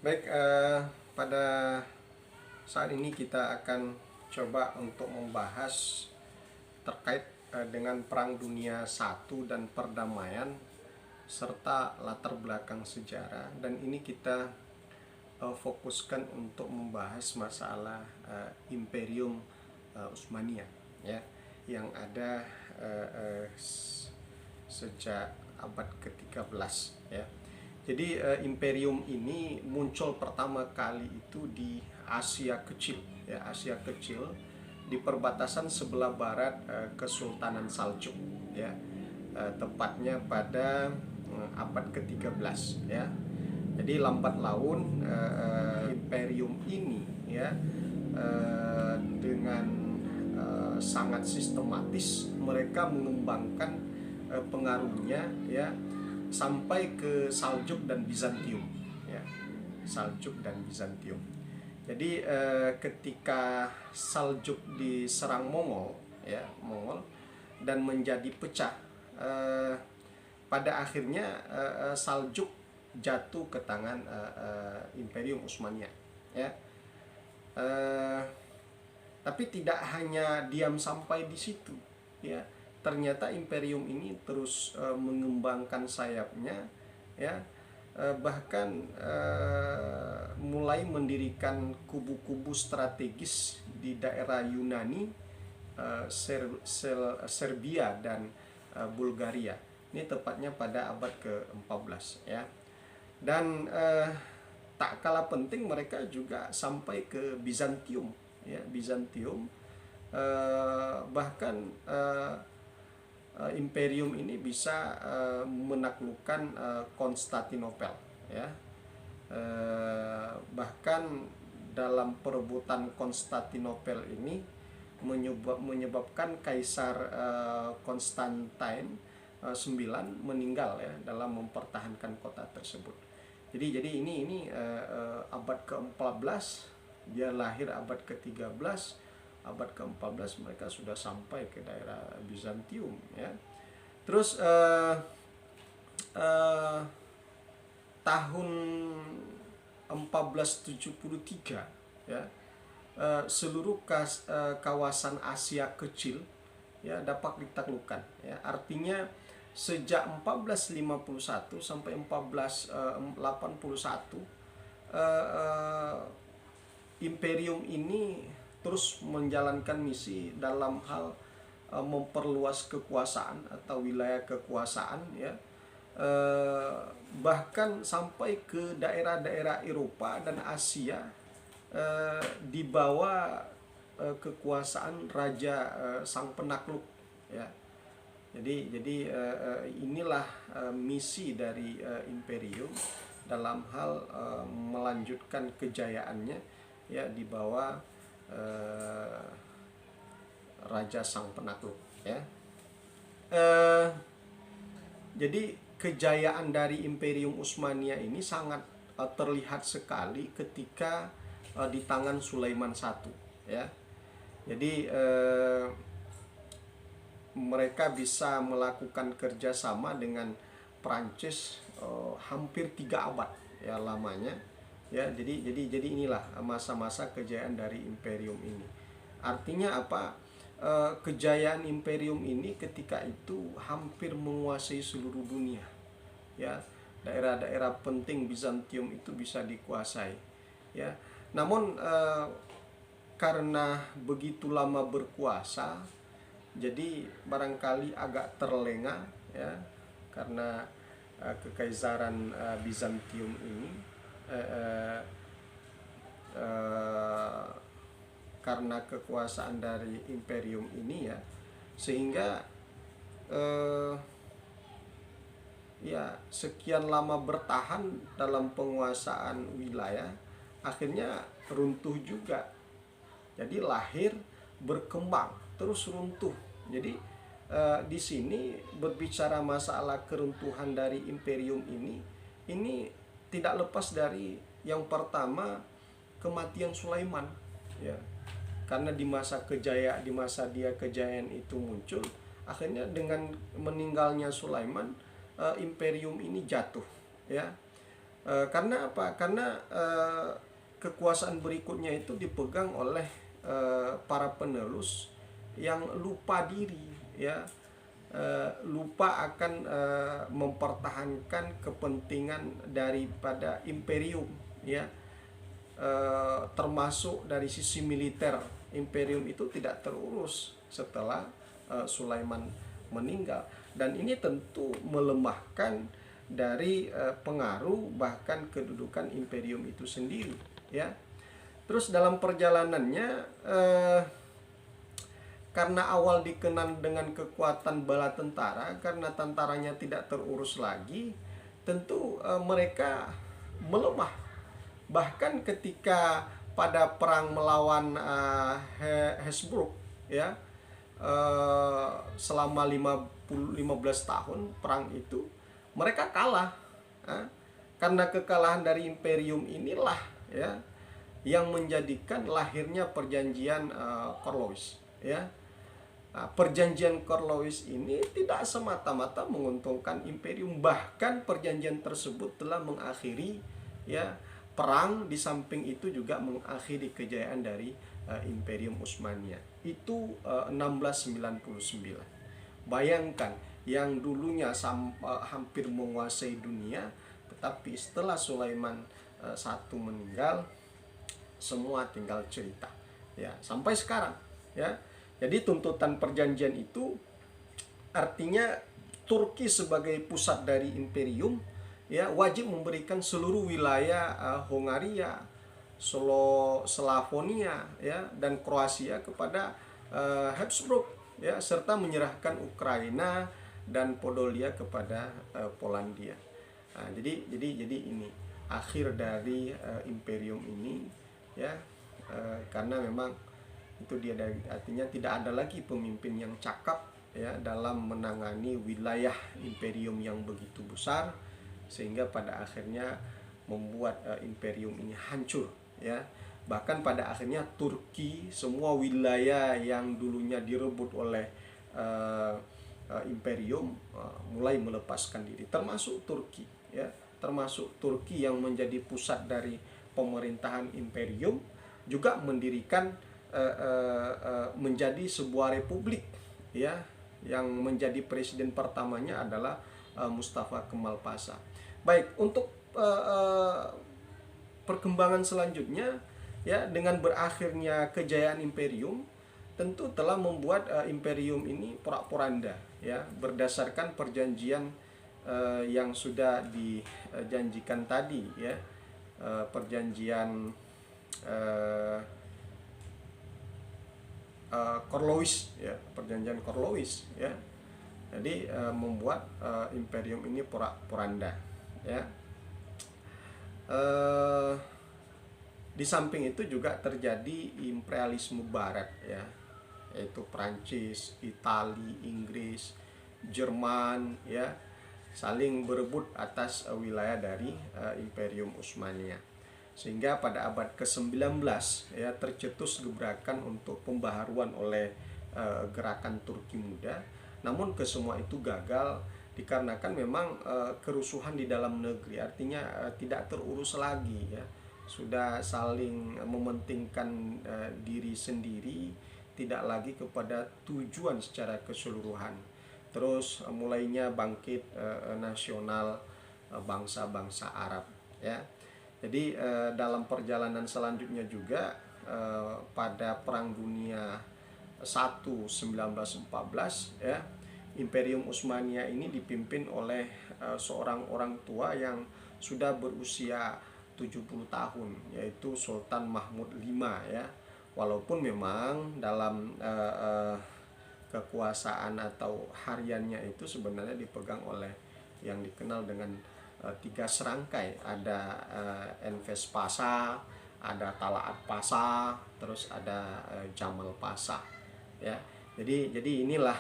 Baik, pada saat ini kita akan coba untuk membahas terkait dengan Perang Dunia I dan perdamaian serta latar belakang sejarah, dan ini kita fokuskan untuk membahas masalah Imperium Utsmaniyah ya, yang ada sejak abad ke-13 ya. Jadi imperium ini muncul pertama kali itu di Asia Kecil ya, Asia Kecil di perbatasan sebelah barat Kesultanan Saljuk ya. Tepatnya pada abad ke-13 ya. Jadi lambat laun imperium ini ya dengan sangat sistematis mereka mengembangkan pengaruhnya ya sampai ke Saljuk dan Bizantium ya. Saljuk dan Bizantium. Jadi ketika Saljuk diserang Mongol ya, Mongol dan menjadi pecah, pada akhirnya Saljuk jatuh ke tangan Imperium Utsmaniyah ya. Tapi tidak hanya diam sampai di situ ya. Ternyata imperium ini terus mengembangkan sayapnya ya, bahkan mulai mendirikan kubu-kubu strategis di daerah Yunani, Serbia dan Bulgaria. Ini tepatnya pada abad ke-14 ya. Dan tak kalah penting mereka juga sampai ke Bizantium ya, Bizantium. Bahkan imperium ini bisa menaklukkan Konstantinopel ya. Bahkan dalam perebutan Konstantinopel ini menyebabkan Kaisar Konstantin 9 meninggal ya dalam mempertahankan kota tersebut. Jadi ini abad ke-14, dia lahir abad ke-13, abad ke-14 mereka sudah sampai ke daerah Bizantium ya. Terus tahun 1473 ya, seluruh kawasan Asia Kecil ya dapat ditaklukkan ya. Artinya sejak 1451 sampai 1481 imperium ini terus menjalankan misi dalam hal memperluas kekuasaan atau wilayah kekuasaan ya, bahkan sampai ke daerah-daerah Eropa dan Asia di bawah kekuasaan Raja Sang Penakluk ya. Jadi inilah misi dari imperium dalam hal melanjutkan kejayaannya ya di bawah Raja Sang Penakluk ya. Jadi kejayaan dari Imperium Utsmaniyah ini sangat terlihat sekali ketika di tangan Sulaiman I ya. Jadi mereka bisa melakukan kerjasama dengan Prancis hampir 3 abad ya lamanya ya. Jadi inilah masa-masa kejayaan dari imperium ini. Artinya apa? Kejayaan imperium ini ketika itu hampir menguasai seluruh dunia ya. Daerah-daerah penting Bizantium itu bisa dikuasai ya. Namun karena begitu lama berkuasa, jadi barangkali agak terlena ya, karena kekaisaran Bizantium ini karena kekuasaan dari imperium ini ya, sehingga ya sekian lama bertahan dalam penguasaan wilayah, akhirnya runtuh juga. Jadi lahir, berkembang, terus runtuh. Jadi di sini berbicara masalah keruntuhan dari imperium ini tidak lepas dari yang pertama, kematian Sulaiman ya. Karena di masa dia kejayaan itu muncul, akhirnya dengan meninggalnya Sulaiman imperium ini jatuh ya. Karena apa? Karena kekuasaan berikutnya itu dipegang oleh para penerus yang lupa diri, ya, lupa akan mempertahankan kepentingan daripada imperium, ya, termasuk dari sisi militer. Imperium itu tidak terurus setelah Sulaiman meninggal, dan ini tentu melemahkan dari pengaruh bahkan kedudukan imperium itu sendiri, ya. Terus dalam perjalanannya, karena awal dikenal dengan kekuatan bala tentara, karena tentaranya tidak terurus lagi, tentu mereka melemah. Bahkan ketika pada perang melawan Habsburg, ya, selama 15 tahun perang itu mereka kalah. Karena kekalahan dari imperium inilah, ya, yang menjadikan lahirnya perjanjian Corlois, ya. Nah, perjanjian Corlois ini tidak semata-mata menguntungkan imperium, bahkan perjanjian tersebut telah mengakhiri, ya, perang. Di samping itu juga mengakhiri kejayaan dari Imperium Utsmaniyah. Itu 1699. Bayangkan, yang dulunya hampir menguasai dunia, tetapi setelah Sulaiman I meninggal, semua tinggal cerita, ya, sampai sekarang, ya. Jadi tuntutan perjanjian itu artinya Turki sebagai pusat dari imperium, ya, wajib memberikan seluruh wilayah Hongaria, Slavonia, ya, dan Kroasia kepada Habsburg, ya, serta menyerahkan Ukraina dan Podolia kepada Polandia. Nah, jadi ini akhir dari imperium ini, ya, karena memang itu dia, artinya tidak ada lagi pemimpin yang cakap, ya, dalam menangani wilayah imperium yang begitu besar, sehingga pada akhirnya membuat imperium ini hancur, ya. Bahkan pada akhirnya Turki, semua wilayah yang dulunya direbut oleh imperium mulai melepaskan diri, termasuk Turki, ya, termasuk Turki yang menjadi pusat dari pemerintahan imperium, juga mendirikan menjadi sebuah republik, ya, yang menjadi presiden pertamanya adalah Mustafa Kemal Pasha. Baik, untuk perkembangan selanjutnya, ya, dengan berakhirnya kejayaan imperium, tentu telah membuat imperium ini porak-poranda, ya, berdasarkan perjanjian yang sudah dijanjikan tadi, ya, perjanjian Corlois, ya, perjanjian Corlois, ya. Jadi membuat imperium ini porak-poranda, ya. Di samping itu juga terjadi imperialisme barat, ya, yaitu Prancis, Itali, Inggris, Jerman, ya, saling berebut atas wilayah dari Imperium Utsmaniyah. Sehingga pada abad ke-19, ya, tercetus gebrakan untuk pembaharuan oleh gerakan Turki Muda. Namun kesemua itu gagal dikarenakan memang kerusuhan di dalam negeri, artinya tidak terurus lagi, ya. Sudah saling mementingkan diri sendiri, tidak lagi kepada tujuan secara keseluruhan. Terus mulainya bangkit nasional bangsa-bangsa Arab, ya. Jadi dalam perjalanan selanjutnya juga pada Perang Dunia I 1914, ya, Imperium Utsmaniyah ini dipimpin oleh seorang orang tua yang sudah berusia 70 tahun, yaitu Sultan Mahmud V, ya. Walaupun memang dalam kekuasaan atau hariannya itu sebenarnya dipegang oleh yang dikenal dengan tiga serangkai. Ada Enver Pasha, ada Talaat Pasha, terus ada Jamal Pasha, ya. Jadi inilah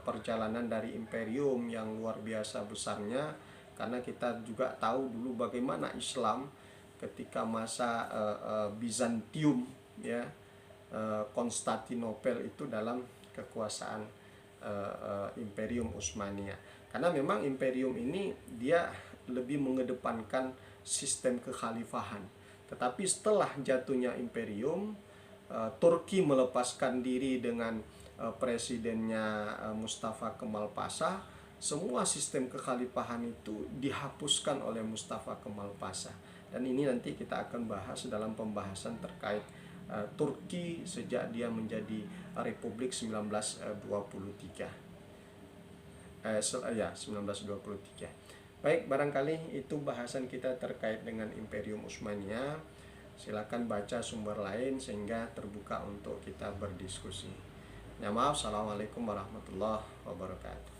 perjalanan dari imperium yang luar biasa besarnya, karena kita juga tahu dulu bagaimana Islam ketika masa Bizantium, ya, Konstantinopel itu dalam kekuasaan Imperium Utsmaniyah. Karena memang imperium ini dia lebih mengedepankan sistem kekhalifahan. Tetapi setelah jatuhnya imperium, Turki melepaskan diri dengan presidennya Mustafa Kemal Pasha. Semua sistem kekhalifahan itu dihapuskan oleh Mustafa Kemal Pasha. Dan ini nanti kita akan bahas dalam pembahasan terkait Turki sejak dia menjadi Republik 1923. 1923. Baik, barangkali itu bahasan kita terkait dengan Imperium Utsmaniyah. Silakan baca sumber lain sehingga terbuka untuk kita berdiskusi. Ya maaf, assalamualaikum warahmatullahi wabarakatuh.